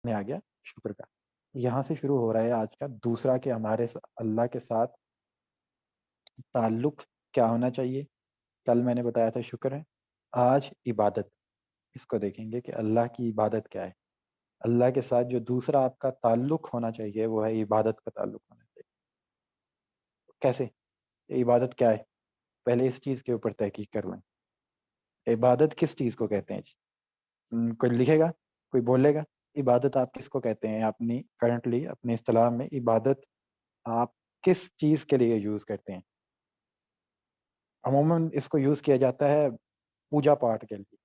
میں آ گیا شکر کا۔ یہاں سے شروع ہو رہا ہے آج کا دوسرا کہ ہمارے اللہ کے ساتھ تعلق کیا ہونا چاہیے۔ کل میں نے بتایا تھا شکر ہے، آج عبادت، اس کو دیکھیں گے کہ اللہ کی عبادت کیا ہے۔ اللہ کے ساتھ جو دوسرا آپ کا تعلق ہونا چاہیے وہ ہے عبادت کا تعلق ہونا چاہیے۔ کیسے؟ عبادت کیا ہے؟ پہلے اس چیز کے اوپر تحقیق کر لیں، عبادت کس چیز کو کہتے ہیں جی؟ کوئی لکھے گا، کوئی بولے گا عبادت آپ کس کو کہتے ہیں؟ اپنی کرنٹلی اپنے اصطلاح میں عبادت آپ کس چیز کے لیے یوز کرتے ہیں؟ عموماً اس کو یوز کیا جاتا ہے پوجا پاٹ کے لیے،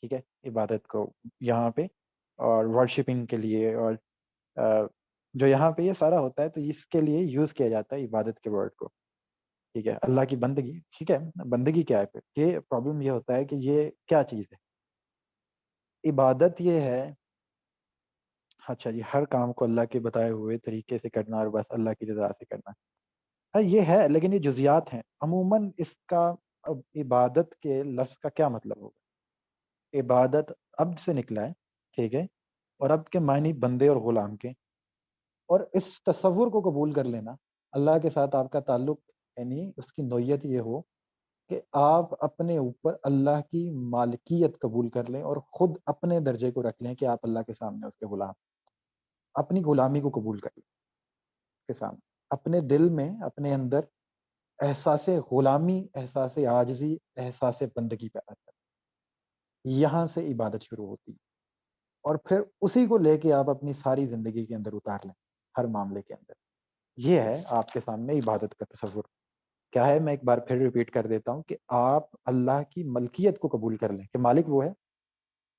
ٹھیک ہے، عبادت کو یہاں پہ، اور ورشپنگ کے لیے، اور جو یہاں پہ یہ سارا ہوتا ہے تو اس کے لیے یوز کیا جاتا ہے عبادت کے ورڈ کو، ٹھیک ہے، اللہ کی بندگی، ٹھیک ہے۔ بندگی کیا ہے پھر؟ یہ پرابلم یہ ہوتا ہے کہ یہ کیا چیز ہے؟ عبادت یہ ہے، اچھا جی، ہر کام کو اللہ کے بتائے ہوئے طریقے سے کرنا اور بس اللہ کی رضا سے کرنا، ہاں یہ ہے، لیکن یہ جزیات ہیں۔ عموماً اس کا اب عبادت کے لفظ کا کیا مطلب ہوگا؟ عبادت عبد سے نکلا ہے، ٹھیک ہے، اور عبد کے معنی بندے اور غلام کے، اور اس تصور کو قبول کر لینا اللہ کے ساتھ آپ کا تعلق، یعنی اس کی نوعیت یہ ہو کہ آپ اپنے اوپر اللہ کی مالکیت قبول کر لیں اور خود اپنے درجے کو رکھ لیں کہ آپ اللہ کے سامنے اس کے غلام، اپنی غلامی کو قبول کر لیں اس کے سامنے، اپنے دل میں اپنے اندر احساس غلامی، احساس عاجزی، احساس بندگی پیدا کر، یہاں سے عبادت شروع ہوتی ہے، اور پھر اسی کو لے کے آپ اپنی ساری زندگی کے اندر اتار لیں، ہر معاملے کے اندر۔ یہ ہے آپ کے سامنے عبادت کا تصور کیا ہے۔ میں ایک بار پھر ریپیٹ کر دیتا ہوں کہ آپ اللہ کی ملکیت کو قبول کر لیں کہ مالک وہ ہے،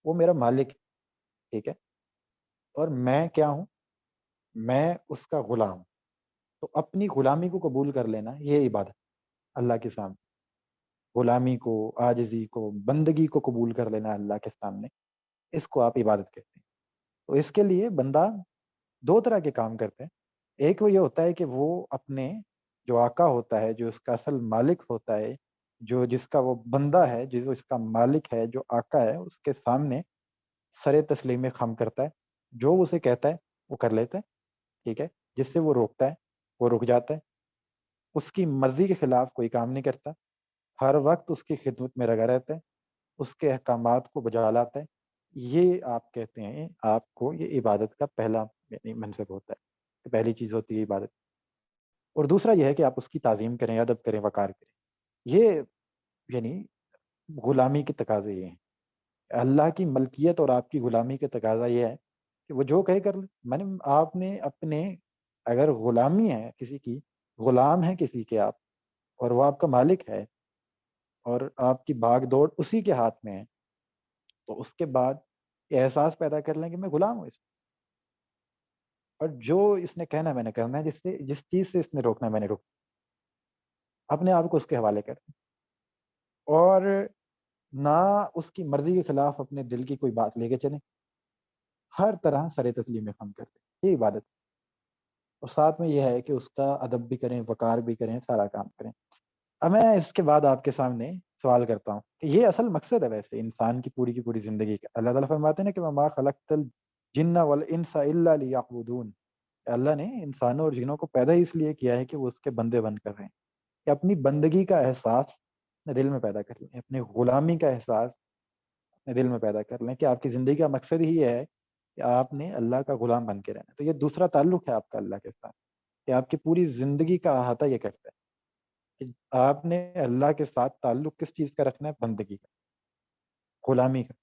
وہ میرا مالک ہے، ٹھیک ہے، اور میں کیا ہوں؟ میں اس کا غلام ہوں۔ تو اپنی غلامی کو قبول کر لینا یہ عبادت، اللہ کے سامنے غلامی کو، عاجزی کو، بندگی کو قبول کر لینا اللہ کے سامنے، اس کو آپ عبادت کہتے ہیں۔ تو اس کے لیے بندہ دو طرح کے کام کرتے ہیں۔ ایک وہ یہ ہوتا ہے کہ وہ اپنے جو آقا ہوتا ہے، جو اس کا اصل مالک ہوتا ہے، جو جس کا وہ بندہ ہے، جس اس کا مالک ہے، جو آقا ہے، اس کے سامنے سر تسلیم خم کرتا ہے، جو اسے کہتا ہے وہ کر لیتا ہے، ٹھیک ہے، جس سے وہ روکتا ہے وہ رک جاتا ہے، اس کی مرضی کے خلاف کوئی کام نہیں کرتا، ہر وقت اس کی خدمت میں لگا رہتا ہے، اس کے احکامات کو بجا لاتا ہے۔ یہ آپ کہتے ہیں، آپ کو یہ عبادت کا پہلا یعنی منصب ہوتا ہے کہ پہلی چیز ہوتی ہے عبادت، اور دوسرا یہ ہے کہ آپ اس کی تعظیم کریں، ادب کریں، وقار کریں۔ یہ یعنی غلامی کے تقاضے یہ ہیں، اللہ کی ملکیت اور آپ کی غلامی کے تقاضا یہ ہے کہ وہ جو کہے کر لے۔ میں نے آپ نے اپنے، اگر غلامی ہے کسی کی، غلام ہے کسی کے آپ، اور وہ آپ کا مالک ہے اور آپ کی بھاگ دوڑ اسی کے ہاتھ میں ہے، تو اس کے بعد یہ احساس پیدا کر لیں کہ میں غلام ہوں اس، اور جو اس نے کہنا میں نے کرنا ہے، جس چیز سے اس نے روکنا میں نے روک، اپنے آپ کو اس کے حوالے کر، اور نہ اس کی مرضی کے خلاف اپنے دل کی کوئی بات لے کے چلیں، ہر طرح سر تسلیم میں خم کر دیں، یہ عبادت۔ اور ساتھ میں یہ ہے کہ اس کا ادب بھی کریں، وقار بھی کریں، سارا کام کریں۔ اب میں اس کے بعد آپ کے سامنے سوال کرتا ہوں کہ یہ اصل مقصد ہے ویسے انسان کی پوری زندگی کا۔ اللہ تعالیٰ فرماتے ہیں نا کہ وما خلقت الجن والانس الا لیعبدون، اللہ نے انسانوں اور جنوں کو پیدا ہی اس لیے کیا ہے کہ وہ اس کے بندے بن کر رہیں، کہ اپنی بندگی کا احساس اپنے دل میں پیدا کر لیں، اپنے غلامی کا احساس اپنے دل میں پیدا کر لیں، کہ آپ کی زندگی کا مقصد ہی یہ ہے کہ آپ نے اللہ کا غلام بن کے رہنا۔ تو یہ دوسرا تعلق ہے آپ کا اللہ کے ساتھ، کہ آپ کی پوری زندگی کا احاطہ یہ کرتا ہے کہ آپ نے اللہ کے ساتھ تعلق کس چیز کا رکھنا ہے؟ بندگی کا، غلامی کا،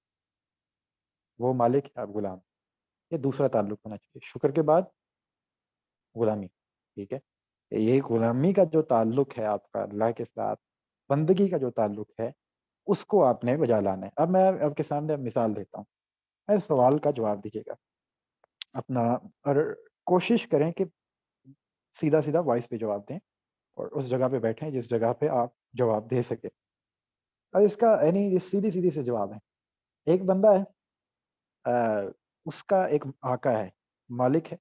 وہ مالک ہے، آپ غلام، یہ دوسرا تعلق ہونا چاہیے، شکر کے بعد غلامی، ٹھیک ہے۔ یہ غلامی کا جو تعلق ہے آپ کا اللہ کے ساتھ، بندگی کا جو تعلق ہے، اس کو آپ نے بجا لانا ہے۔ اب میں آپ کے سامنے مثال دیتا ہوں، میں اس سوال کا جواب دیجیے گا اپنا، اور کوشش کریں کہ سیدھا سیدھا وائس پہ جواب دیں، اور اس جگہ پہ بیٹھیں جس جگہ پہ آپ جواب دے سکیں۔ اب اس کا یعنی سیدھی سیدھی سے جواب ہے، ایک بندہ ہے، اس کا ایک آقا ہے، مالک ہے،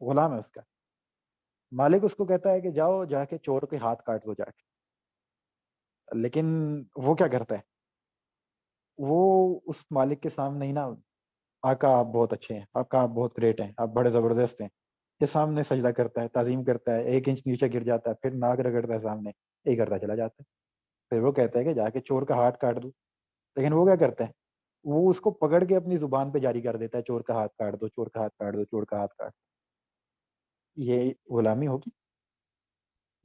غلام ہے اس کا، مالک اس کو کہتا ہے کہ جاؤ جا کے چور کے ہاتھ کاٹ دو جا کے، لیکن وہ کیا کرتا ہے؟ وہ اس مالک کے سامنے ہی نا آقا آپ بہت اچھے ہیں، آقا آپ بہت گریٹ ہیں، آپ بڑے زبردست ہیں، کے سامنے سجدہ کرتا ہے، تعظیم کرتا ہے، 1 انچ نیچے گر جاتا ہے، پھر ناک رگڑتا ہے سامنے، یہی کرتا چلا جاتا ہے. پھر وہ کہتا ہے کہ جا کے چور کا ہاتھ کاٹ دوں. لیکن وہ کیا کرتا ہے، وہ اس کو پکڑ کے اپنی زبان پہ جاری کر دیتا ہے، چور کا ہاتھ کاٹ دو، چور کا ہاتھ کاٹ دو، چور کا ہاتھ کاٹ دو. یہ غلامی ہوگی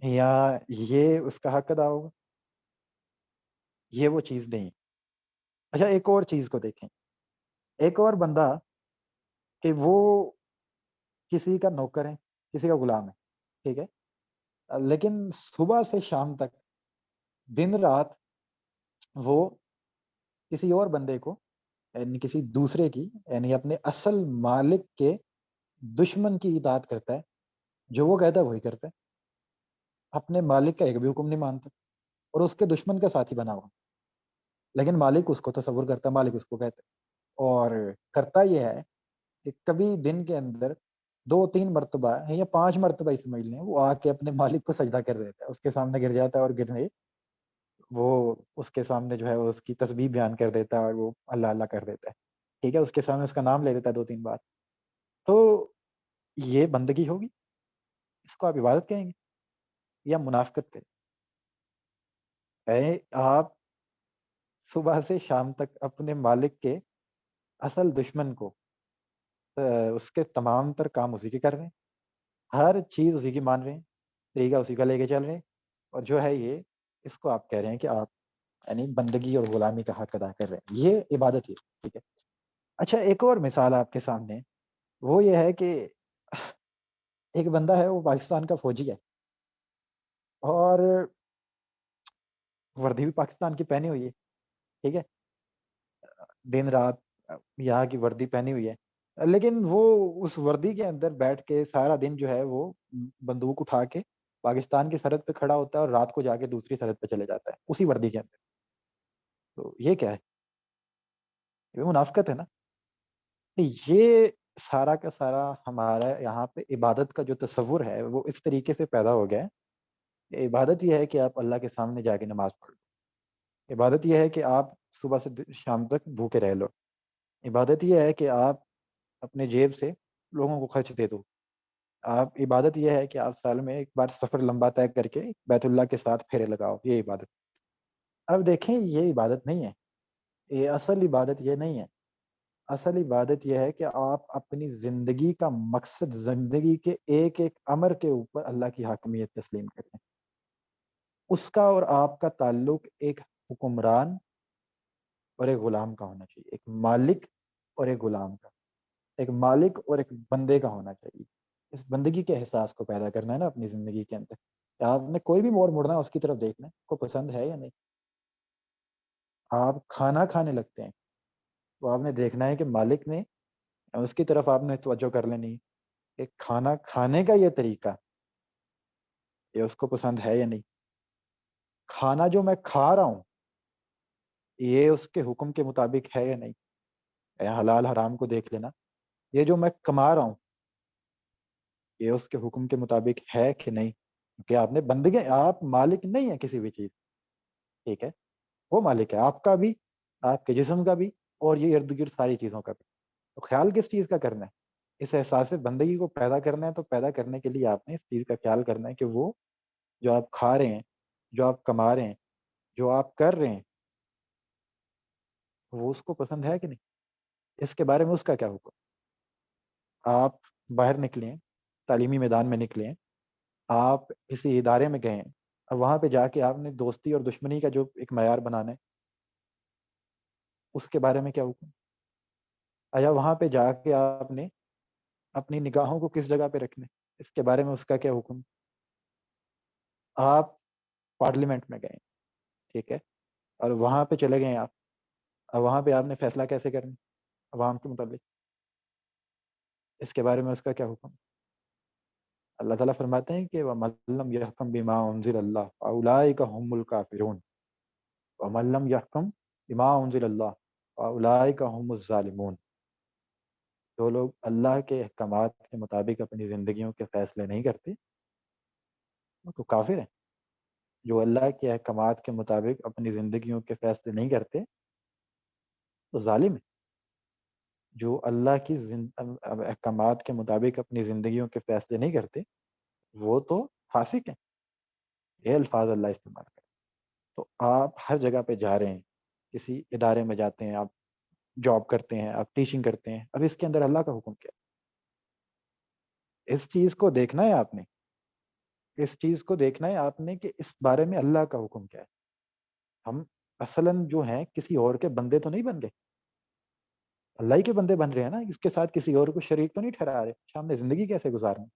یا یہ اس کا حق ادا ہوگا؟ یہ وہ چیز نہیں. اچھا ایک اور چیز کو دیکھیں، ایک اور بندہ کہ وہ کسی کا نوکر ہے، کسی کا غلام ہے، ٹھیک ہے، لیکن صبح سے شام تک دن رات وہ کسی اور بندے کو، یعنی کسی دوسرے کی، یعنی اپنے اصل مالک کے دشمن کی اطاعت کرتا ہے، جو وہ کہتا ہے وہی کرتا ہے، اپنے مالک کا ایک بھی حکم نہیں مانتا، اور اس کے دشمن کا ساتھی بنا ہوا. لیکن مالک اس کو تصور کرتا ہے، مالک اس کو کہتا ہے، اور کرتا یہ ہے کہ کبھی دن کے اندر 2 3 مرتبہ یا 5 مرتبہ اس سمجھ لیں، وہ آ کے اپنے مالک کو سجدہ کر دیتا ہے، اس کے سامنے گر جاتا ہے، اور گرنے وہ اس کے سامنے جو ہے وہ اس کی تسبیح بیان کر دیتا ہے، اور وہ اللہ اللہ کر دیتا ہے، ٹھیک ہے، اس کے سامنے اس کا نام لے دیتا ہے 2 3 بار. تو یہ بندگی ہوگی؟ اس کو آپ عبادت کہیں گے یا منافقت کہیں گے؟ آپ صبح سے شام تک اپنے مالک کے اصل دشمن کو اس کے تمام تر کام اسی کے کر رہے ہیں، ہر چیز اسی کی مان رہے ہیں، طریقہ اسی کا لے کے چل رہے ہیں، اور جو ہے یہ اس کو آپ کہہ رہے ہیں کہ آپ یعنی بندگی اور غلامی کا حق ادا کر رہے ہیں، یہ عبادت ہی ہے، ٹھیک ہے. اچھا ایک اور مثال آپ کے سامنے، وہ یہ ہے کہ ایک بندہ ہے، وہ پاکستان کا فوجی ہے، اور وردی بھی پاکستان کی پہنی ہوئی ہے، ٹھیک ہے، دن رات یہاں کی وردی پہنی ہوئی ہے، لیکن وہ اس وردی کے اندر بیٹھ کے سارا دن جو ہے وہ بندوق اٹھا کے پاکستان کی سرحد پہ کھڑا ہوتا ہے، اور رات کو جا کے دوسری سرحد پہ چلے جاتا ہے اسی وردی کے اندر. تو یہ کیا ہے؟ یہ منافقت ہے نا. یہ سارا کا سارا ہمارا یہاں پہ عبادت کا جو تصور ہے وہ اس طریقے سے پیدا ہو گیا ہے کہ عبادت یہ ہے کہ آپ اللہ کے سامنے جا کے نماز پڑھ لو، عبادت یہ ہے کہ آپ صبح سے شام تک بھوکے رہ لو، عبادت یہ ہے کہ آپ اپنے جیب سے لوگوں کو خرچ دے دو، آپ عبادت یہ ہے کہ آپ سال میں ایک بار سفر لمبا طے کر کے بیت اللہ کے ساتھ پھیرے لگاؤ، یہ عبادت. اب دیکھیں یہ عبادت نہیں ہے، یہ اصل عبادت یہ نہیں ہے. اصل عبادت یہ ہے کہ آپ اپنی زندگی کا مقصد، زندگی کے ایک ایک امر کے اوپر اللہ کی حاکمیت تسلیم کریں. اس کا اور آپ کا تعلق ایک حکمران اور ایک غلام کا ہونا چاہیے، ایک مالک اور ایک غلام کا، ایک مالک اور ایک بندے کا ہونا چاہیے. اس بندگی کے احساس کو پیدا کرنا ہے نا اپنی زندگی کے اندر. آپ نے کوئی بھی موڑ مڑنا ہے اس کی طرف دیکھنا ہے، کو پسند ہے یا نہیں. آپ کھانا کھانے لگتے ہیں تو آپ نے دیکھنا ہے کہ مالک نے، اس کی طرف آپ نے توجہ کر لینی کہ کھانا کھانے کا یہ طریقہ یہ اس کو پسند ہے یا نہیں. کھانا جو میں کھا رہا ہوں یہ اس کے حکم کے مطابق ہے یا نہیں. حلال حرام کو دیکھ لینا. یہ جو میں کما رہا ہوں یہ اس کے حکم کے مطابق ہے کہ نہیں، کہ آپ نے بندگی، آپ مالک نہیں ہے کسی بھی چیز، ٹھیک ہے، وہ مالک ہے آپ کا بھی، آپ کے جسم کا بھی، اور یہ ارد گرد ساری چیزوں کا بھی. تو خیال کس چیز کا کرنا ہے؟ اس احساس بندگی کو پیدا کرنا ہے. تو پیدا کرنے کے لیے آپ نے اس چیز کا خیال کرنا ہے کہ وہ جو آپ کھا رہے ہیں، جو آپ کما رہے ہیں، جو آپ کر رہے ہیں، وہ اس کو پسند ہے کہ نہیں. اس کے بارے میں اس کا کیا حکم. آپ باہر نکلیں، تعلیمی میدان میں نکلیں، آپ کسی ادارے میں گئے ہیں، اب وہاں پہ جا کے آپ نے دوستی اور دشمنی کا جو ایک معیار بنانا ہے اس کے بارے میں کیا حکم. آیا وہاں پہ جا کے آپ نے اپنی نگاہوں کو کس جگہ پہ رکھنا ہے اس کے بارے میں اس کا کیا حکم. آپ پارلیمنٹ میں گئے، ٹھیک ہے، اور وہاں پہ چلے گئے آپ، اب وہاں پہ آپ نے فیصلہ کیسے کرنا عوام کے متعلق، اس کے بارے میں اس کا کیا حکم. اللہ تعالیٰ فرماتے ہیں کہ وَمَن لَّمْ يَحْكُم بِمَا أُنزِلَ اللَّهُ فَأُولَٰئِكَ هُمُ الْكَافِرُونَ وَمَن لَّمْ يَحْكُم بِمَا أُنزِلَ اللَّهُ فَأُولَٰئِكَ هُمُ الظَّالِمُونَ. جو لوگ اللہ کے احکامات کے مطابق اپنی زندگیوں کے فیصلے نہیں کرتے وہ تو کافر ہیں. جو اللہ کے احکامات کے مطابق اپنی زندگیوں کے فیصلے نہیں کرتے تو ظالم ہیں. جو اللہ کی احکامات کے مطابق اپنی زندگیوں کے فیصلے نہیں کرتے، وہ تو فاسق ہیں. یہ الفاظ اللہ استعمال کریں. تو آپ ہر جگہ پہ جا رہے ہیں، کسی ادارے میں جاتے ہیں، آپ جاب کرتے ہیں، آپ ٹیچنگ کرتے ہیں، اب اس کے اندر اللہ کا حکم کیا ہے؟ اس چیز کو دیکھنا ہے آپ نے، اس چیز کو دیکھنا ہے آپ نے کہ اس بارے میں اللہ کا حکم کیا ہے. ہم اصلاً جو ہیں کسی اور کے بندے تو نہیں بن گئے، اللہ ہی کے بندے بن رہے ہیں نا. اس کے ساتھ کسی اور کو شریک تو نہیں ٹھہرا رہے. ہم نے زندگی کیسے گزارنا ہے،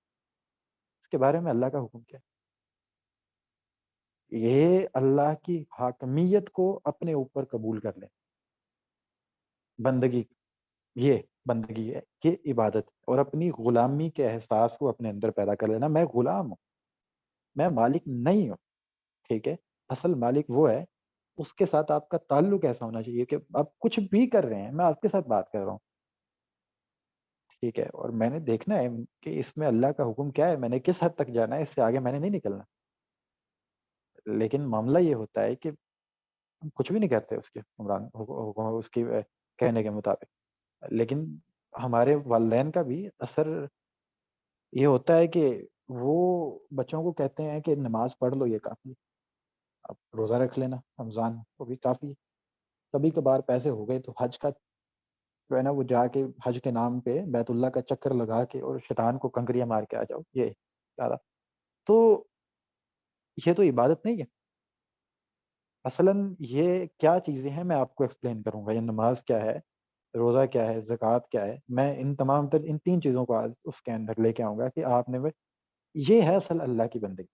اس کے بارے میں اللہ کا حکم کیا ہے. یہ اللہ کی حاکمیت کو اپنے اوپر قبول کر لیں. بندگی، یہ بندگی ہے، یہ عبادت ہے. اور اپنی غلامی کے احساس کو اپنے اندر پیدا کر لینا. میں غلام ہوں، میں مالک نہیں ہوں. ٹھیک ہے، اصل مالک وہ ہے. اس کے ساتھ آپ کا تعلق ایسا ہونا چاہیے کہ آپ کچھ بھی کر رہے ہیں، میں آپ کے ساتھ بات کر رہا ہوں. ٹھیک ہے، اور میں نے دیکھنا ہے کہ اس میں اللہ کا حکم کیا ہے، میں نے کس حد تک جانا ہے، اس سے آگے میں نے نہیں نکلنا. لیکن معاملہ یہ ہوتا ہے کہ ہم کچھ بھی نہیں کرتے اس کے حکم اس کی کہنے کے مطابق. لیکن ہمارے والدین کا بھی اثر یہ ہوتا ہے کہ وہ بچوں کو کہتے ہیں کہ نماز پڑھ لو، یہ کافی. اب روزہ رکھ لینا رمضان، وہ بھی کافی. کبھی کبھار پیسے ہو گئے تو حج کا جو ہے نا، وہ جا کے حج کے نام پہ بیت اللہ کا چکر لگا کے اور شیطان کو کنکریاں مار کے آ جاؤ. یہ سارا تو یہ تو عبادت نہیں ہے. اصلاً یہ کیا چیزیں ہیں میں آپ کو ایکسپلین کروں گا. یہ نماز کیا ہے، روزہ کیا ہے، زکوٰۃ کیا ہے. میں ان تمام تر ان تین چیزوں کو آج اس کے اندر لے کے آؤں گا کہ آپ نے یہ ہے اصل اللہ کی بندگی،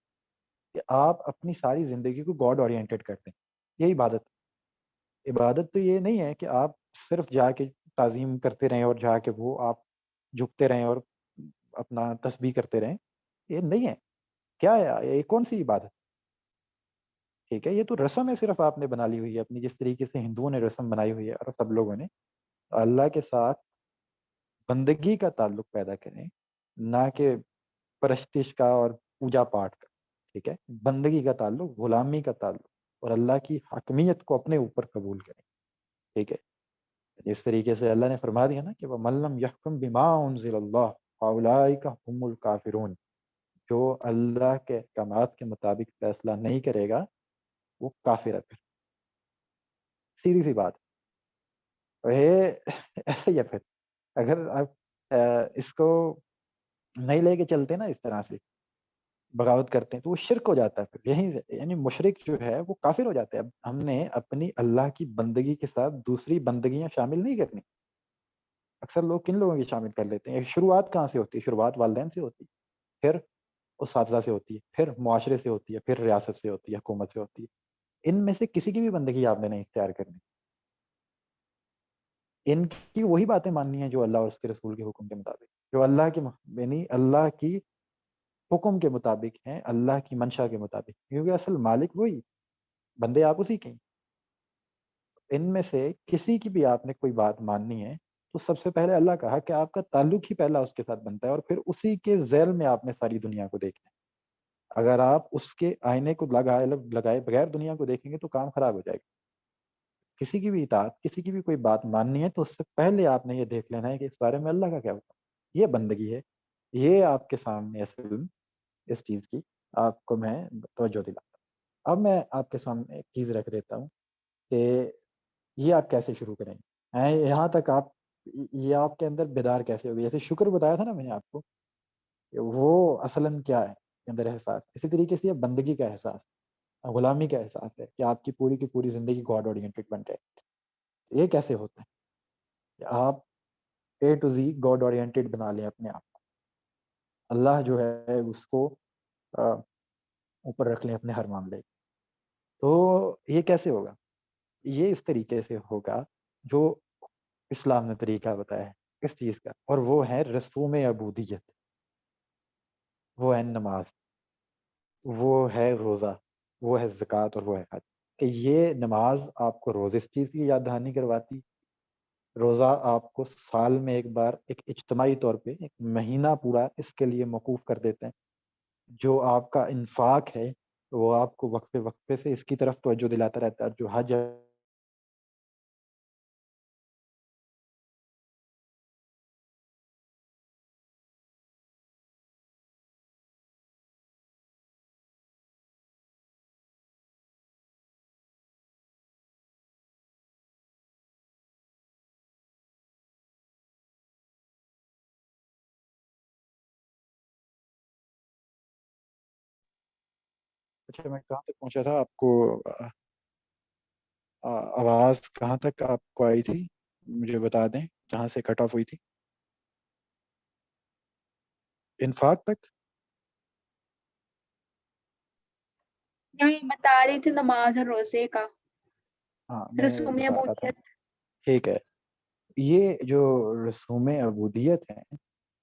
کہ آپ اپنی ساری زندگی کو گاڈ اورینٹڈ کرتے ہیں. یہ عبادت. عبادت تو یہ نہیں ہے کہ آپ صرف جا کے تعظیم کرتے رہیں اور جا کے وہ آپ جھکتے رہیں اور اپنا تسبیح کرتے رہیں. یہ نہیں ہے. کیا ہے یہ، کون سی عبادت؟ ٹھیک ہے، یہ تو رسم ہے صرف آپ نے بنا لی ہوئی ہے اپنی، جس طریقے سے ہندوؤں نے رسم بنائی ہوئی ہے اور سب لوگوں نے. اللہ کے ساتھ بندگی کا تعلق پیدا کریں، نہ کہ پرستش کا اور پوجا پاٹ کا. ٹھیک ہے، بندگی کا تعلق، غلامی کا تعلق، اور اللہ کی حاکمیت کو اپنے اوپر قبول کریں. ٹھیک ہے، اس طریقے سے اللہ نے فرما دیا نا کہ وَمَن لَّمْ يَحْكُم بِمَا أُنزِلَ اللَّهُ فَأُولَٰئِكَ هُمُ الْكَافِرُونَ. جو اللہ کے احکامات کے مطابق فیصلہ نہیں کرے گا وہ کافر ہے. پھر سیدھی سی بات. یہ ایسا ہی ہے. پھر اگر آپ اس کو نہیں لے کے چلتے نا اس طرح سے، بغاوت کرتے ہیں، تو وہ شرک ہو جاتا ہے. پھر یہیں سے یعنی مشرک جو ہے وہ کافر ہو جاتا ہے. اب ہم نے اپنی اللہ کی بندگی کے ساتھ دوسری بندگیاں شامل نہیں کرنی. اکثر لوگ کن لوگوں کی شامل کر لیتے ہیں. شروعات کہاں سے ہوتی ہے؟ شروعات والدین سے ہوتی ہے، پھر اساتذہ سے ہوتی ہے، پھر معاشرے سے ہوتی ہے، پھر ریاست سے ہوتی ہے، حکومت سے ہوتی ہے. ان میں سے کسی کی بھی بندگی آپ نے نہیں اختیار کرنی. ان کی وہی باتیں ماننی ہیں جو اللہ اور اس کے رسول کے حکم کے مطابق، جو اللہ کی یعنی اللہ کی حکم کے مطابق ہیں، اللہ کی منشا کے مطابق. کیونکہ اصل مالک وہی، بندے آپ اسی کے ہیں. ان میں سے کسی کی بھی آپ نے کوئی بات ماننی ہے تو سب سے پہلے اللہ کہا کہ آپ کا تعلق ہی پہلا اس کے ساتھ بنتا ہے، اور پھر اسی کے ذیل میں آپ نے ساری دنیا کو دیکھنا ہے. اگر آپ اس کے آئینے کو لگائے بغیر دنیا کو دیکھیں گے تو کام خراب ہو جائے گا. کسی کی بھی اطاعت، کسی کی بھی کوئی بات ماننی ہے تو اس سے پہلے آپ نے یہ دیکھ لینا ہے کہ اس بارے میں اللہ کا کیا ہوتا ہے. یہ بندگی ہے. یہ آپ کے سامنے اصل اس چیز کی آپ کو میں توجہ دلاتا ہوں. اب میں آپ کے سامنے ایک چیز رکھ دیتا ہوں کہ یہ آپ کیسے شروع کریں گے. یہاں تک آپ یہ آپ کے اندر بیدار کیسے ہوگی. جیسے شکر بتایا تھا نا میں نے آپ کو، کہ وہ اصلاً کیا ہے کے اندر احساس. اسی طریقے سے یہ بندگی کا احساس، غلامی کا احساس ہے کہ آپ کی پوری زندگی گاڈ اورینٹڈ بن جائے. یہ کیسے ہوتا ہے کہ آپ اے ٹو زی گاڈ اورینٹڈ بنا لیں اپنے آپ کو. اللہ جو ہے اس کو اوپر رکھ لیں اپنے ہر معاملے. تو یہ کیسے ہوگا؟ یہ اس طریقے سے ہوگا جو اسلام نے طریقہ بتایا ہے اس چیز کا، اور وہ ہے رسوم عبودیت. وہ ہے نماز، وہ ہے روزہ، وہ ہے زکوٰۃ، اور وہ ہے حج. کہ یہ نماز آپ کو روز اس چیز کی یاد دہانی کرواتی. روزہ آپ کو سال میں ایک بار ایک اجتماعی طور پہ ایک مہینہ پورا اس کے لیے موقوف کر دیتے ہیں. جو آپ کا انفاق ہے وہ آپ کو وقفے وقفے سے اس کی طرف توجہ دلاتا رہتا ہے. جو حج اچھا میں کہاں تک پہنچا تھا؟ آپ کو آواز کہاں تک آپ کو آئی تھی مجھے بتا دیں، جہاں سے کٹ آف ہوئی تھی؟ انفاق تک؟ یہاں بتا رہی تھی نماز اور روزے کا، ہاں میں رسوم بتا رہا تھا، عبودیت۔ ٹھیک ہے۔ یہ جو رسوم عبودیت ہیں،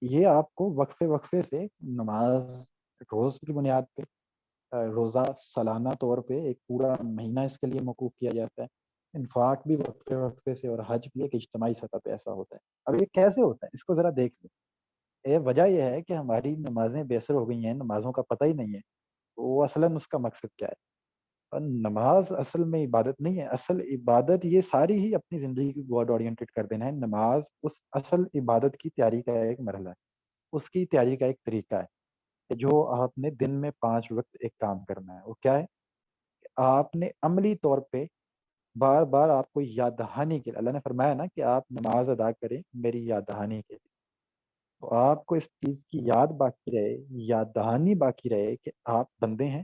یہ آپ کو وقفے وقفے سے نماز روز کی بنیاد پہ، روزہ سالانہ طور پہ ایک پورا مہینہ اس کے لیے موقوف کیا جاتا ہے، انفاق بھی وقفے وقفے سے، اور حج بھی ایک اجتماعی سطح پہ ایسا ہوتا ہے۔ اب یہ کیسے ہوتا ہے اس کو ذرا دیکھ لیں۔ وجہ یہ ہے کہ ہماری نمازیں بے اثر ہو گئی ہیں، نمازوں کا پتہ ہی نہیں ہے وہ اصلاً اس کا مقصد کیا ہے۔ اور نماز اصل میں عبادت نہیں ہے، اصل عبادت یہ ساری ہی اپنی زندگی کو گاڈ اورینٹڈ کر دینا ہے۔ نماز اس اصل عبادت کی تیاری کا ایک مرحلہ ہے، اس کی تیاری کا ایک طریقہ ہے کہ جو آپ نے دن میں 5 وقت ایک کام کرنا ہے۔ وہ کیا ہے؟ آپ نے عملی طور پہ بار بار آپ کو یاد دہانی کے لیے، اللہ نے فرمایا نا کہ آپ نماز ادا کریں میری یاد دہانی کے لیے، تو آپ کو اس چیز کی یاد باقی رہے، یاد دہانی باقی رہے کہ آپ بندے ہیں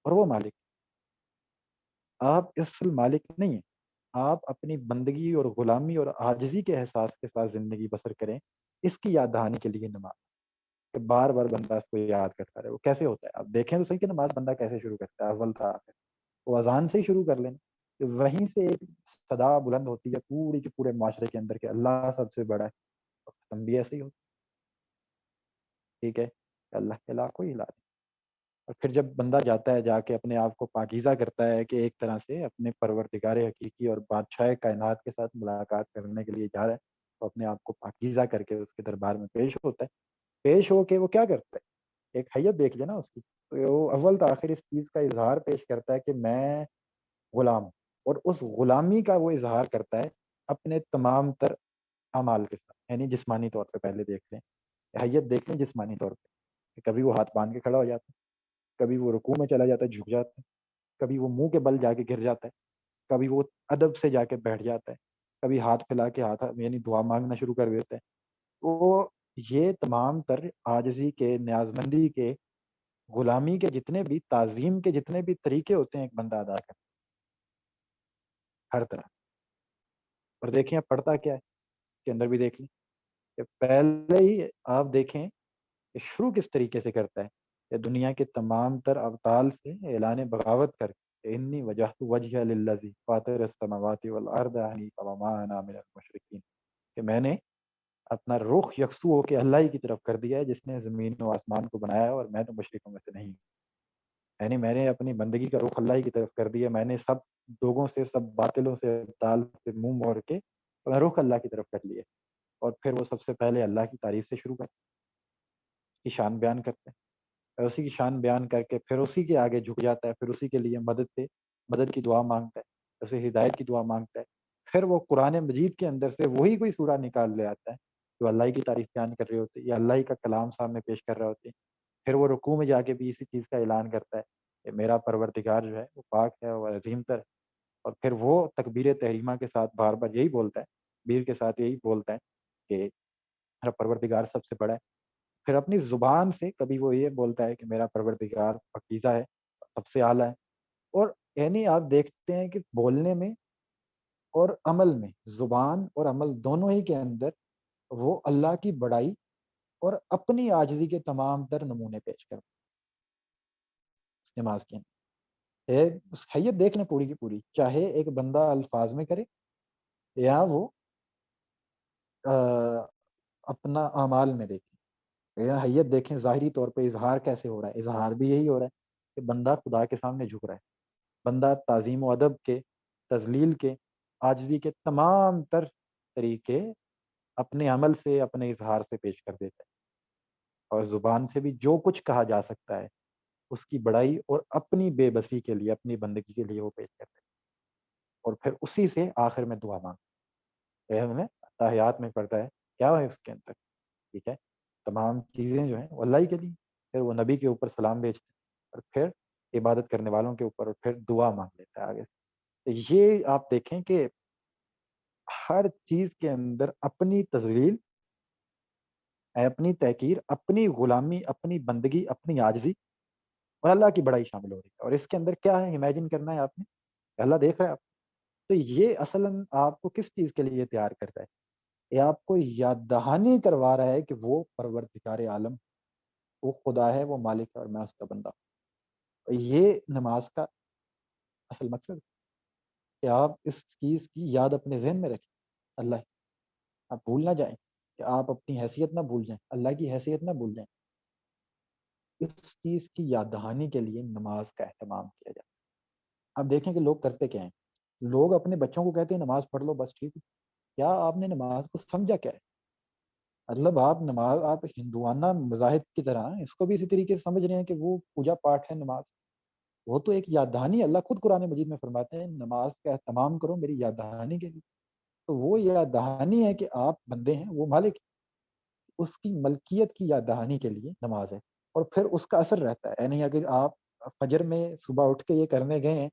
اور وہ مالک۔ آپ اصل مالک نہیں ہیں، آپ اپنی بندگی اور غلامی اور عاجزی کے احساس کے ساتھ زندگی بسر کریں، اس کی یاد دہانی کے لیے نماز، کہ بار بار بندہ اس کو یاد کرتا رہے۔ وہ کیسے ہوتا ہے؟ آپ دیکھیں تو صحیح کہ نماز بندہ کیسے شروع کرتا ہے، اول تا آخر۔ وہ اذان سے ہی شروع کر لینا، کہ وہیں سے ایک صدا بلند ہوتی ہے پوری کے پورے معاشرے کے اندر کہ اللہ سب سے بڑا ہے، اور ختم بھی ایسے ہی ہوتا ہے، ٹھیک ہے، کہ اللہ کے علاوہ کوئی الہ نہیں۔ اور پھر جب بندہ جاتا ہے، جا کے اپنے آپ کو پاکیزہ کرتا ہے کہ ایک طرح سے اپنے پروردگار حقیقی اور بادشاہ کائنات کے ساتھ ملاقات کرنے کے لیے جا رہا ہے، تو اپنے آپ کو پاکیزہ کر کے اس کے دربار میں پیش ہوتا ہے۔ پیش ہو کے وہ کیا کرتا ہے؟ ایک حیت دیکھ لینا اس کی، تو وہ اول تاخیر اس چیز کا اظہار پیش کرتا ہے کہ میں غلام ہوں، اور اس غلامی کا وہ اظہار کرتا ہے اپنے تمام تر اعمال کے ساتھ، یعنی جسمانی طور پہ پہلے دیکھ لیں، حیت دیکھ لیں جسمانی طور پہ، کہ کبھی وہ ہاتھ باندھ کے کھڑا ہو جاتا ہے، کبھی وہ رکوع میں چلا جاتا ہے جھک جاتا ہے، کبھی وہ منہ کے بل جا کے گر جاتا ہے، کبھی وہ ادب سے جا کے بیٹھ جاتا ہے، کبھی ہاتھ پھیلا کے ہاتھ یعنی دعا مانگنا شروع کر دیتا ہے۔ تو یہ تمام تر عاجزی کے، نیاز مندی کے، غلامی کے جتنے بھی، تعظیم کے جتنے بھی طریقے ہوتے ہیں ایک بندہ ادا کرتا ہے ہر طرح۔ اور دیکھیں اب پڑھتا کیا ہے اس کے اندر بھی دیکھ لیں، کہ پہلے ہی آپ دیکھیں کہ شروع کس طریقے سے کرتا ہے، کہ دنیا کے تمام تر ابطال سے اعلان بغاوت کر کے انی وجہت وجہ للذی فاطر السماوات والارض حنیفا وما انا من المشرکین، کہ میں نے اپنا رخ یکسو ہو کے اللہ ہی کی طرف کر دیا ہے جس نے زمین و آسمان کو بنایا ہے، اور میں تو مشرکوں میں سے نہیں ہوں۔ یعنی میں نے اپنی بندگی کا رخ اللہ ہی کی طرف کر دیا، میں نے سب لوگوں سے، سب باطلوں سے، ابطال سے منہ موڑ کے اپنا رخ اللہ کی طرف کر لیا۔ اور پھر وہ سب سے پہلے اللہ کی تعریف سے شروع کرتے ہیں، اس کی شان بیان کرتے ہیں، اور اسی کی شان بیان کر کے پھر اسی کے آگے جھک جاتا ہے، پھر اسی کے لیے مدد کی دعا مانگتا ہے، اسے ہدایت کی دعا مانگتا ہے۔ پھر وہ قرآن مجید کے اندر سے وہی کوئی سورہ نکال لے آتا ہے جو اللہ ہی کی تعریف بیان کر رہے ہوتے ہیں، یا اللہ ہی کا کلام سامنے پیش کر رہے ہوتے ہیں۔ پھر وہ رکوع میں جا کے بھی اسی چیز کا اعلان کرتا ہے کہ میرا پروردگار جو ہے وہ پاک ہے، وہ عظیم تر ہے۔ اور پھر وہ تکبیر تحریمہ کے ساتھ بار بار یہی بولتا ہے، تکبیر کے ساتھ یہی بولتا ہے کہ میرا پروردگار سب سے بڑا ہے۔ پھر اپنی زبان سے کبھی وہ یہ بولتا ہے کہ میرا پروردگار پاکیزہ ہے، سب سے اعلیٰ ہے۔ اور یعنی آپ دیکھتے ہیں کہ بولنے میں اور عمل میں، زبان اور عمل دونوں ہی کے اندر وہ اللہ کی بڑائی اور اپنی عاجزی کے تمام تر نمونے پیش کرتا ہے اس نماز کے اندر۔ اس حیت دیکھ لیں پوری کی پوری، چاہے ایک بندہ الفاظ میں کرے یا وہ اپنا اعمال میں دیکھیں، یا حیت دیکھیں ظاہری طور پہ اظہار کیسے ہو رہا ہے۔ اظہار بھی یہی ہو رہا ہے کہ بندہ خدا کے سامنے جھک رہا ہے، بندہ تعظیم و ادب کے، تذلیل کے، عاجزی کے تمام تر طریقے اپنے عمل سے، اپنے اظہار سے پیش کر دیتا ہے، اور زبان سے بھی جو کچھ کہا جا سکتا ہے اس کی بڑائی اور اپنی بے بسی کے لیے، اپنی بندگی کے لیے وہ پیش کرتے ہیں۔ اور پھر اسی سے آخر میں دعا مانگتے ہیں، ہمیں تحیات میں پڑھتا ہے کیا ہے اس کے اندر، ٹھیک ہے، تمام چیزیں جو ہیں وہ اللہ ہی کے لیے، پھر وہ نبی کے اوپر سلام بھیجتے ہیں، اور پھر عبادت کرنے والوں کے اوپر، اور پھر دعا مانگ لیتا ہے آگے سے۔ تو یہ آپ دیکھیں کہ ہر چیز کے اندر اپنی تذلیل، اپنی تحقیر، اپنی غلامی، اپنی بندگی، اپنی عاجزی، اور اللہ کی بڑائی شامل ہو رہی ہے. اور اس کے اندر کیا ہے, امیجن کرنا ہے آپ نے, اللہ دیکھ رہا ہے آپ. تو یہ اصلاً آپ کو کس چیز کے لیے تیار کر رہا ہے؟ یہ آپ کو یاد دہانی کروا رہا ہے کہ وہ پروردگار عالم, وہ خدا ہے, وہ مالک ہے, اور میں اس کا بندہ ہوں. یہ نماز کا اصل مقصد کہ آپ اس چیز کی یاد اپنے ذہن میں رکھیں, اللہ کی. آپ بھول نہ جائیں, کہ آپ اپنی حیثیت نہ بھول جائیں, اللہ کی حیثیت نہ بھول جائیں. اس چیز کی یاد دہانی کے لیے نماز کا اہتمام کیا جائے. آپ دیکھیں کہ لوگ کرتے کیا ہیں, لوگ اپنے بچوں کو کہتے ہیں نماز پڑھ لو بس ٹھیک ہے. کیا آپ نے نماز کو سمجھا کیا ہے؟ مطلب آپ نماز, آپ ہندوانہ مذاہب کی طرح اس کو بھی اسی طریقے سے سمجھ رہے ہیں کہ وہ پوجا پاٹ ہے نماز. وہ تو ایک یاد دہانی, اللہ خود قرآن مجید میں فرماتے ہیں نماز کا اہتمام کرو میری یاد دہانی کے لیے. تو وہ یاد دہانی ہے کہ آپ بندے ہیں, وہ مالک, اس کی ملکیت کی یاد دہانی کے لیے نماز ہے. اور پھر اس کا اثر رہتا ہے, یعنی اگر آپ فجر میں صبح اٹھ کے یہ کرنے گئے ہیں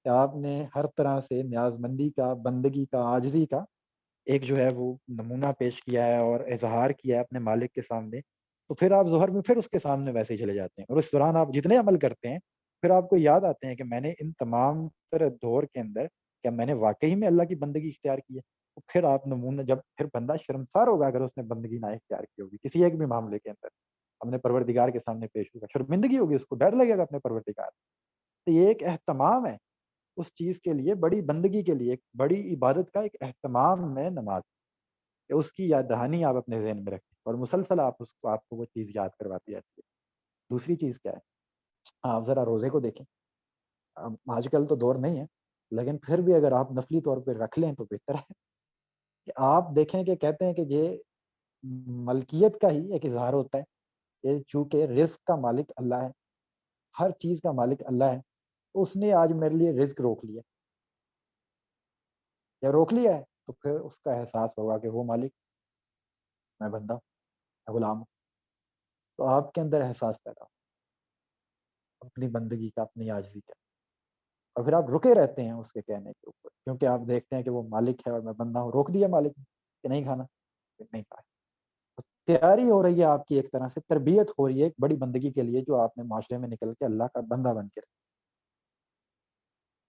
کہ آپ نے ہر طرح سے نیاز مندی کا, بندگی کا, عاجزی کا ایک جو ہے وہ نمونہ پیش کیا ہے اور اظہار کیا ہے اپنے مالک کے سامنے, تو پھر آپ ظہر میں پھر اس کے سامنے ویسے ہی چلے جاتے ہیں. اور اس دوران آپ جتنے عمل کرتے ہیں پھر آپ کو یاد آتے ہیں کہ میں نے ان تمام طرح دور کے اندر کیا میں نے واقعی میں اللہ کی بندگی اختیار کی ہے. تو پھر آپ نمونہ, جب پھر بندہ شرمسار ہوگا اگر اس نے بندگی نہ اختیار کی ہوگی کسی ایک بھی معاملے کے اندر, اپنے پروردگار کے سامنے پیش ہوگا, شرمندگی ہوگی, اس کو ڈر لگے گا اپنے پروردگار. تو یہ ایک اہتمام ہے اس چیز کے لیے, بڑی بندگی کے لیے, ایک بڑی عبادت کا ایک اہتمام ہے نماز, کہ اس کی یاد دہانی آپ اپنے ذہن میں رکھیں اور مسلسل آپ کو وہ چیز یاد کرواتی جاتی ہے. دوسری چیز کیا ہے, آپ ذرا روزے کو دیکھیں. اب آج کل تو دور نہیں ہے, لیکن پھر بھی اگر آپ نفلی طور پہ رکھ لیں تو بہتر ہے. کہ آپ دیکھیں کہ کہتے ہیں کہ یہ ملکیت کا ہی ایک اظہار ہوتا ہے. یہ چونکہ رزق کا مالک اللہ ہے, ہر چیز کا مالک اللہ ہے, تو اس نے آج میرے لیے رزق روک لیا. یا روک لیا ہے تو پھر اس کا احساس ہوگا کہ وہ مالک, میں بندہ, میں غلام ہوں. تو آپ کے اندر احساس پیدا ہو اپنی بندگی کا, اپنی عاجزی کا, اور پھر آپ رکے رہتے ہیں اس کے کہنے کے اوپر, کیونکہ آپ دیکھتے ہیں کہ وہ مالک ہے اور میں بندہ ہوں. روک دیا مالک نے کہ نہیں کھانا, پھر نہیں کھایا. تو تیاری ہو رہی ہے آپ کی, ایک طرح سے تربیت ہو رہی ہے ایک بڑی بندگی کے لیے, جو آپ نے معاشرے میں نکل کے اللہ کا بندہ بن کے رہا.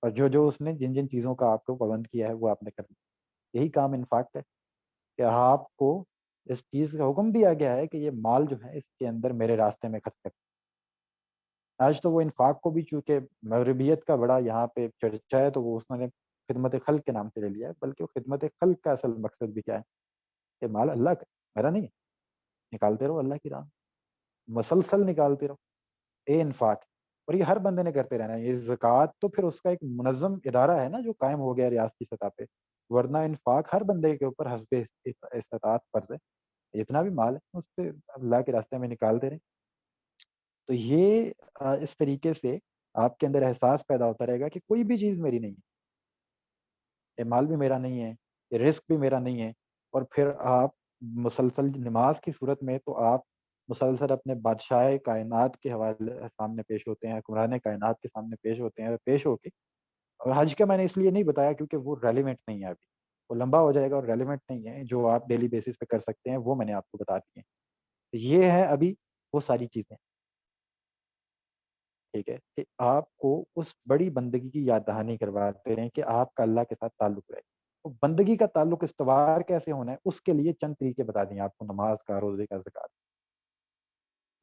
اور جو جو اس نے جن جن چیزوں کا آپ کو پابند کیا ہے وہ آپ نے کر لیا. یہی کام انفاق ہے, کہ آپ کو اس چیز کا حکم دیا گیا ہے کہ یہ مال جو ہے اس کے اندر میرے راستے میں خرچ کر. آج تو وہ انفاق کو بھی چونکہ مغربیت کا بڑا یہاں پہ چرچا ہے, تو وہ اس نے خدمت خلق کے نام سے لے لیا ہے. بلکہ خدمت خلق کا اصل مقصد بھی کیا ہے, کہ مال اللہ کا, میرا نہیں ہے. نکالتے رہو اللہ کی راہ, مسلسل نکالتے رہو. انفاق, اور یہ ہر بندے نے کرتے رہنا ہے. یہ زکوٰۃ تو پھر اس کا ایک منظم ادارہ ہے نا جو قائم ہو گیا ریاستی سطح پہ, ورنہ انفاق ہر بندے کے اوپر حسب استطاعت فرض ہے. جتنا بھی مال ہے اس سے اللہ کے راستے میں نکالتے رہیں. تو یہ اس طریقے سے آپ کے اندر احساس پیدا ہوتا رہے گا کہ کوئی بھی چیز میری نہیں ہے, یہ مال بھی میرا نہیں ہے, یہ رزق بھی میرا نہیں ہے. اور پھر آپ مسلسل نماز کی صورت میں تو آپ مسلسل اپنے بادشاہ کائنات کے حوالے سامنے پیش ہوتے ہیں, حکمران کائنات کے سامنے پیش ہوتے ہیں. پیش ہو کے, اور حج کا میں نے اس لیے نہیں بتایا کیونکہ وہ ریلیونٹ نہیں ہے ابھی, وہ لمبا ہو جائے گا اور ریلیونٹ نہیں ہے. جو آپ ڈیلی بیسس پہ کر سکتے ہیں وہ میں نے آپ کو بتا دی ہیں. یہ ہے ابھی وہ ساری چیزیں, ٹھیک ہے, کہ آپ کو اس بڑی بندگی کی یاد دہانی کرواتے رہیں کہ آپ کا اللہ کے ساتھ تعلق رہے. تو بندگی کا تعلق استوار کیسے ہونا ہے, اس کے لیے چند طریقے بتا دیے آپ کو, نماز کا, روزے کا, زکوٰۃ.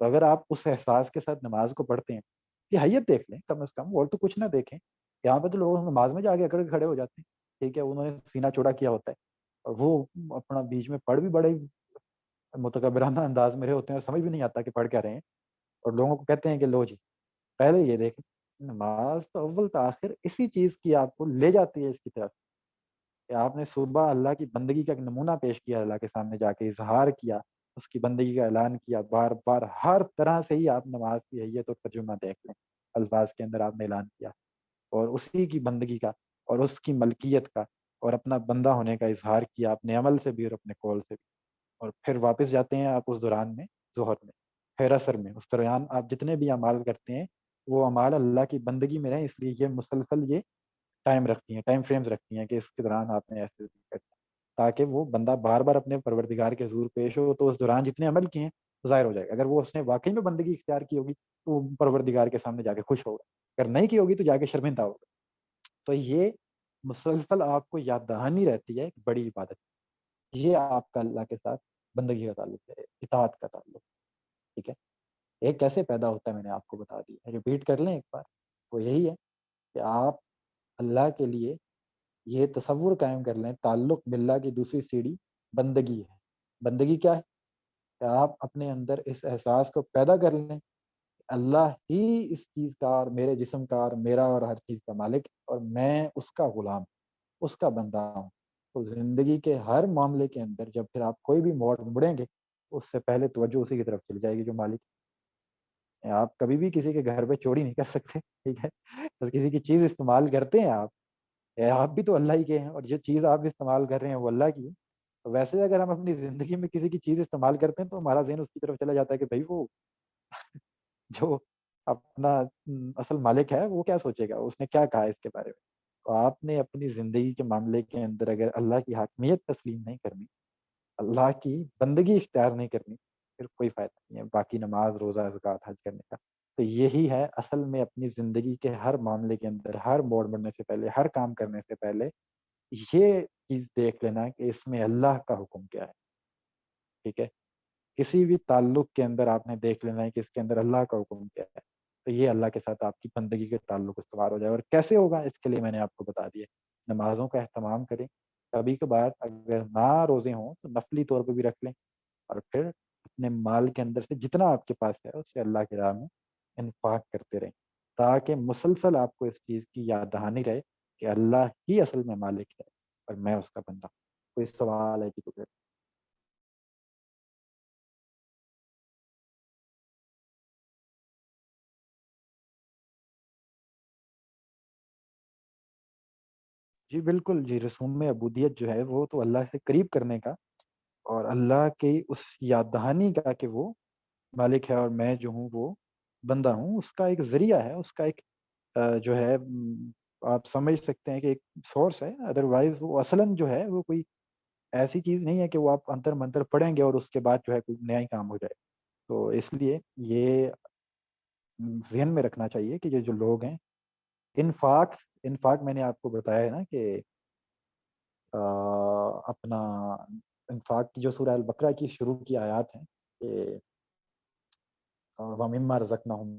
تو اگر آپ اس احساس کے ساتھ نماز کو پڑھتے ہیں, یہ حیت دیکھ لیں کم از کم, اور تو کچھ نہ دیکھیں. یہاں پہ تو لوگ نماز میں جا کے اکڑ کے کھڑے ہو جاتے ہیں, ٹھیک ہے, انہوں نے سینہ چوڑا کیا ہوتا ہے, اور وہ اپنا بیچ میں پڑھ بھی بڑے متکبرانہ انداز میں رہے ہوتے ہیں, اور سمجھ بھی نہیں آتا کہ پڑھ کیا رہے ہیں. اور لوگوں کو کہتے ہیں کہ لو جی, پہلے یہ دیکھیں نماز تو اول تاخر اسی چیز کی آپ کو لے جاتی ہے اس کی طرف, کہ آپ نے صبح اللہ کی بندگی کا ایک نمونہ پیش کیا, اللہ کے سامنے جا کے اظہار کیا, اس کی بندگی کا اعلان کیا, بار بار ہر طرح سے ہی آپ نماز کی حیت اور ترجمہ دیکھ لیں, الفاظ کے اندر آپ نے اعلان کیا, اور اسی کی بندگی کا اور اس کی ملکیت کا اور اپنا بندہ ہونے کا اظہار کیا, اپنے عمل سے بھی اور اپنے قول سے بھی. اور پھر واپس جاتے ہیں آپ اس دوران میں, ظہر میں, پھر عصر میں, اس دوران آپ جتنے بھی اعمال کرتے ہیں وہ اعمال اللہ کی بندگی میں رہیں. اس لیے یہ مسلسل یہ ٹائم رکھتی ہیں, ٹائم فریمز رکھتی ہیں کہ اس کے دوران آپ نے ایسے کرنا, تاکہ وہ بندہ بار بار اپنے پروردگار کے حضور پیش ہو. تو اس دوران جتنے عمل کیے ہیں ظاہر ہو جائے گا۔ اگر وہ اس نے واقعی میں بندگی اختیار کی ہوگی تو وہ پروردگار کے سامنے جا کے خوش ہوگا، اگر نہیں کی ہوگی تو جا کے شرمندہ ہوگا۔ تو یہ مسلسل آپ کو یاد دہانی رہتی ہے ایک بڑی عبادت، یہ آپ کا اللہ کے ساتھ بندگی کا تعلق ہے، اطاعت کا تعلق، ٹھیک ہے۔ ایک کیسے پیدا ہوتا ہے میں نے آپ کو بتا دیا، ریپیٹ کر لیں ایک بار، وہ یہی ہے کہ آپ اللہ کے لیے یہ تصور قائم کر لیں، تعلق باللہ کی دوسری سیڑھی بندگی ہے۔ بندگی کیا ہے؟ کہ آپ اپنے اندر اس احساس کو پیدا کر لیں، اللہ ہی اس چیز کا اور میرے جسم کا اور میرا اور ہر چیز کا مالک ہے، اور میں اس کا غلام، اس کا بندہ ہوں۔ تو زندگی کے ہر معاملے کے اندر جب پھر آپ کوئی بھی موڑ مڑیں گے، اس سے پہلے توجہ اسی کی طرف چلی جائے گی جو مالک ہے۔ آپ کبھی بھی کسی کے گھر پہ چوری نہیں کر سکتے، ٹھیک ہے، تو کسی کی چیز استعمال کرتے ہیں آپ بھی تو اللہ ہی کے ہیں، اور جو چیز آپ استعمال کر رہے ہیں وہ اللہ کی ہے۔ تو ویسے اگر ہم اپنی زندگی میں کسی کی چیز استعمال کرتے ہیں تو ہمارا ذہن اس کی طرف چلا جاتا ہے کہ بھائی وہ جو اپنا اصل مالک ہے وہ کیا سوچے گا، اس نے کیا کہا اس کے بارے میں۔ تو آپ نے اپنی زندگی کے معاملے کے اندر اگر اللہ کی حاکمیت تسلیم نہیں کرنی، اللہ کی بندگی اختیار نہیں کرنی، پھر کوئی فائدہ نہیں ہے باقی نماز، روزہ، زکوٰۃ، حج کرنے کا۔ تو یہی ہے اصل میں اپنی زندگی کے ہر معاملے کے اندر، ہر موڑ مرنے سے پہلے، ہر کام کرنے سے پہلے یہ چیز دیکھ لینا کہ اس میں اللہ کا حکم کیا ہے، ٹھیک ہے۔ کسی بھی تعلق کے اندر آپ نے دیکھ لینا ہے کہ اس کے اندر اللہ کا حکم کیا ہے، تو یہ اللہ کے ساتھ آپ کی بندگی کے تعلق استوار ہو جائے۔ اور کیسے ہوگا اس کے لیے میں نے آپ کو بتا دیا، نمازوں کا اہتمام کریں، کبھی کبھار اگر نہ روزے ہوں تو نفلی طور پہ بھی رکھ لیں، اور پھر اپنے مال کے اندر سے جتنا آپ کے پاس ہے اس سے اللہ کی راہ میں انفاق کرتے رہیں، تاکہ مسلسل آپ کو اس چیز کی یاد دہانی رہے کہ اللہ ہی اصل میں مالک ہے اور میں اس کا بندہ ہوں۔ کوئی سوال ہے کہ جی بالکل جی، رسوم عبودیت جو ہے وہ تو اللہ سے قریب کرنے کا اور اللہ کی اس یاد دہانی کا کہ وہ مالک ہے اور میں جو ہوں وہ بندہ ہوں، اس کا ایک ذریعہ ہے، اس کا ایک جو ہے آپ سمجھ سکتے ہیں کہ ایک سورس ہے، ادروائز وہ اصلاً جو ہے وہ کوئی ایسی چیز نہیں ہے کہ وہ آپ انتر منتر پڑھیں گے اور اس کے بعد جو ہے کوئی نیا ہی کام ہو جائے۔ تو اس لیے یہ ذہن میں رکھنا چاہیے کہ یہ جو لوگ ہیں، انفاق انفاق میں نے آپ کو بتایا ہے نا کہ اپنا انفاق کی جو سورہ البقرہ کی شروع کی آیات ہیں کہ وَمِمَّا رَزَقْنَاهُمْ